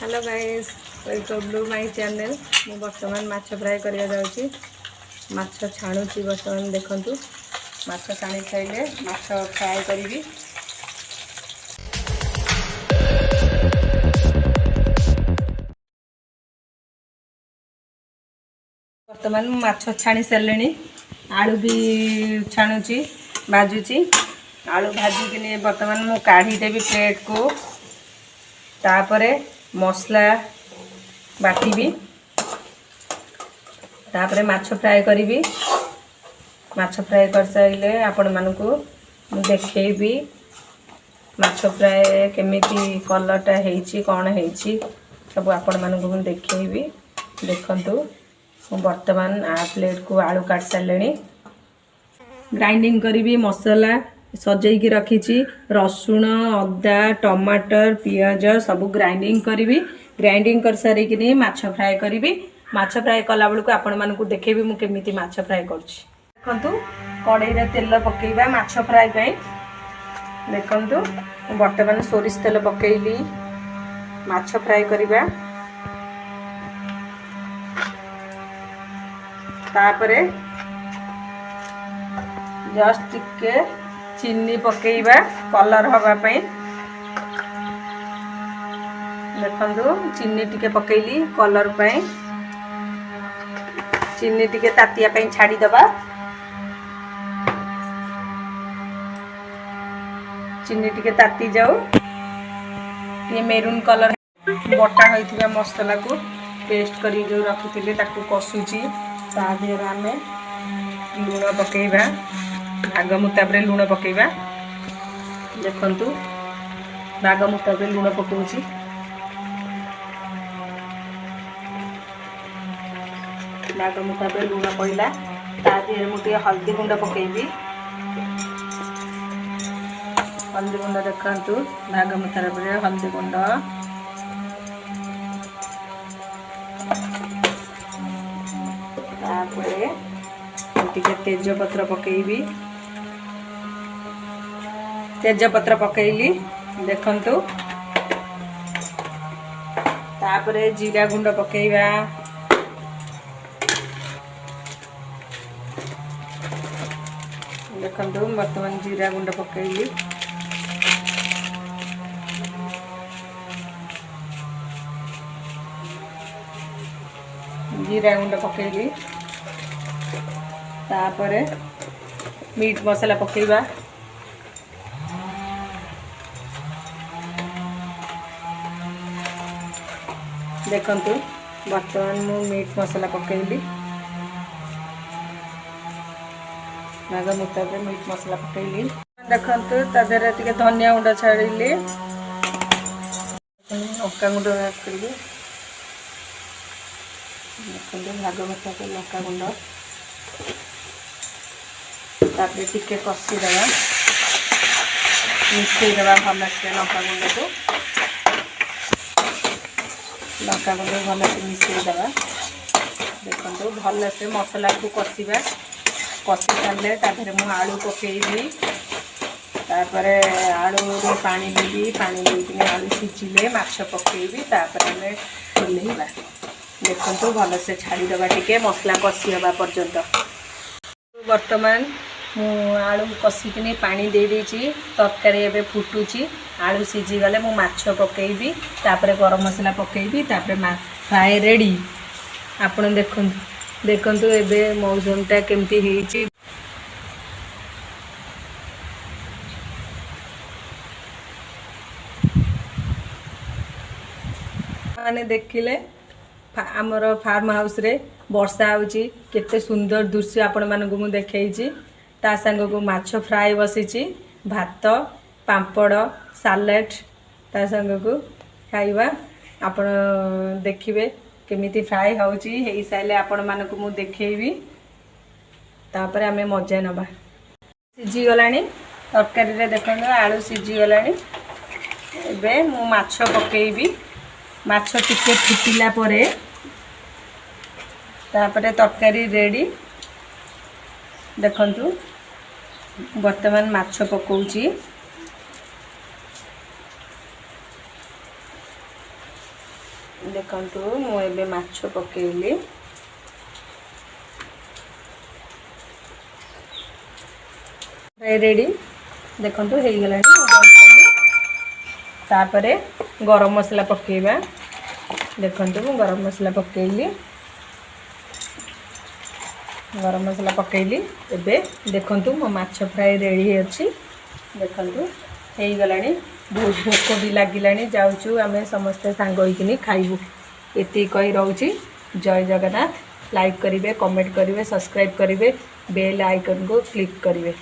Hello guys, welcome to my channel. मु बर्तमान माछ फ्राए करिया जाउची। माछ छाणुची बर्तमान देखंतु। माछ छाणी खाइले माछ फ्राए करिवि। बर्तमान माछ छाणी सरलेनी। आलू भी छाणुची भाजुची। आलू भाजी किने बर्तमान मु काढी देबी प्लेट को। तापरे मसला बाटिबी। तापरे माछ फ्राए करिवि। माछ फ्राए कर साइले आपण मानकू देखैबी माछ फ्राए केमिति कलरटा हेइची कोन हेइची सब आपण मानकू देखैबी। देखंतु वर्तमान आ प्लेट को आलू काट सारलेनी। ग्राइंडिंग करिवि मसला सजै की रखीची। रसुण अदा टमाटर पियाज सब ग्राइंडिंग करिवि। ग्राइंडिंग कर सारी कि माछ फ्राए करिवि। माछ फ्राए कला बेलू आपण मानकू देखेबी मु केमिति माछ फ्राए करछि। देखंतु कड़ाई रे तेल पकेइबा माछ फ्राए पई। देखंतु वर्तमान सोरिष तेल पकेइली माछ फ्राए करिबा। तापरे जस्ट टिके चीनी पकेइबा कलर हवा पई। देखंतु चीनी टिके पकेइली कलर पई। चीनी टिके तातिया पई छाडी दबा। चीनी टिके ताती जाऊ। ये मेरून कलर बटा होइथिबा मसला को पेस्ट करी जो रखिथिले ताकू कसुची। ता देर आमे लूण पकेइबा। भाग मुताबरे लूण पकेइबा। देखंतु भाग मुताबरे लूण पकोउची। भाग मुताबरे लूण पइला। ता देर मुटे हल्दी गुंड पकेइबी। हल्दी गुंड देखंतु भाग मुताबरे हल्दी गुंड। तापरे टिके तेज पत्र पकेइबी। तेज पत्र पकेइली। देखंतु तापरे जीरा गुंड पकेइबा। देखंतु वर्तमान जीरा गुंड पकेइली। जीरा गुंड पकेइली। तापरे मीट मसाला पकेइबा। देखंतु वर्तमान मु मीट मसाला पकेइली। भाग मुताबरे मीट मसाला पकेइली। देखंतु तादेरे टिके धनिया गुंड छाड़िली। लंका गुंड ऐड करिवे। देखंतु भाग मुताबरे लंका गुंड। तापरे टिके कसी देबा। मिक्स देबा भल से लंका गुंड को। लंका गुंड भल से मिक्स देबा। देखंतु भल से मसला को कसीबा। कसी सारे ताधरे मु आलू पकेइबी। तापरे आलू रे पानी देबी। पानी देबी आलू सिझिले माछ पकेइबी। तापरे हमें खोलेइबा। देखंतु भल से छाड़ी दबा टिके मसला कसी हबा पर्यंत। वर्तमान मु आलू कसिकिनी पानी दे देछि। तरकारी एबे फुटुची। आलू सिझी गले मु माछ पकेइबी। तापरे गरम मसला पकेइबी। तापरे फ्राए रेडी। आपण देखंतु देखंतु एबे मौसमटा केमती हेछि। माने देखिले आमर फार्म हाउस रे वर्षा होची। केते सुंदर दृश्य आपण मानकु मु देखैछि। ता संग को माछ फ्राए बसिछि। भात पांपड़ सालेड ता संग को खाइबा। आपण देखिबे केमिति फ्राए होची। हेइ साइले आपण मानकु मु देखैबी। तापरे हमें मजा नबा। सिझी गलानी तरकारी रे देखंतु आलू सिझी गलानी। एबे मु माछ पकेइबी। माछ टिके फुटिला परे तापरे तरकारी रेडी। देखंतु वर्तमान माछ पकोउची। ଦେଖନ୍ତୁ ମୁଁ ଏବେ ମାଛ ପକେଇଲି। ଫ୍ରାଏ ରେଡ଼ି ଦେଖନ୍ତୁ ହେଇଗଲାଣି। ତାପରେ ଗରମ ମସଲା ପକେଇବା। ଦେଖନ୍ତୁ ମୁଁ ଗରମ ମସଲା ପକେଇଲି। ଗରମ ମସଲା ପକେଇଲି। ଏବେ ଦେଖନ୍ତୁ ମୋ ମାଛ ଫ୍ରାଏ ରେଡ଼ି ଅଛି। ଦେଖନ୍ତୁ ହେଇଗଲାଣି। ବହୁତ ଭୋକ ବି ଲାଗିଲାଣି। ଯାଉଛୁ ଆମେ ସମସ୍ତେ ସାଙ୍ଗ ହେଇକିନି ଖାଇବୁ। ଏତିକି କହି ରହୁଛି। ଜୟ ଜଗନ୍ନାଥ। ଲାଇକ୍ କରିବେ, କମେଣ୍ଟ କରିବେ, ସବସ୍କ୍ରାଇବ୍ କରିବେ, ବେଲ୍ ଆଇକନ୍କୁ କ୍ଲିକ୍ କରିବେ।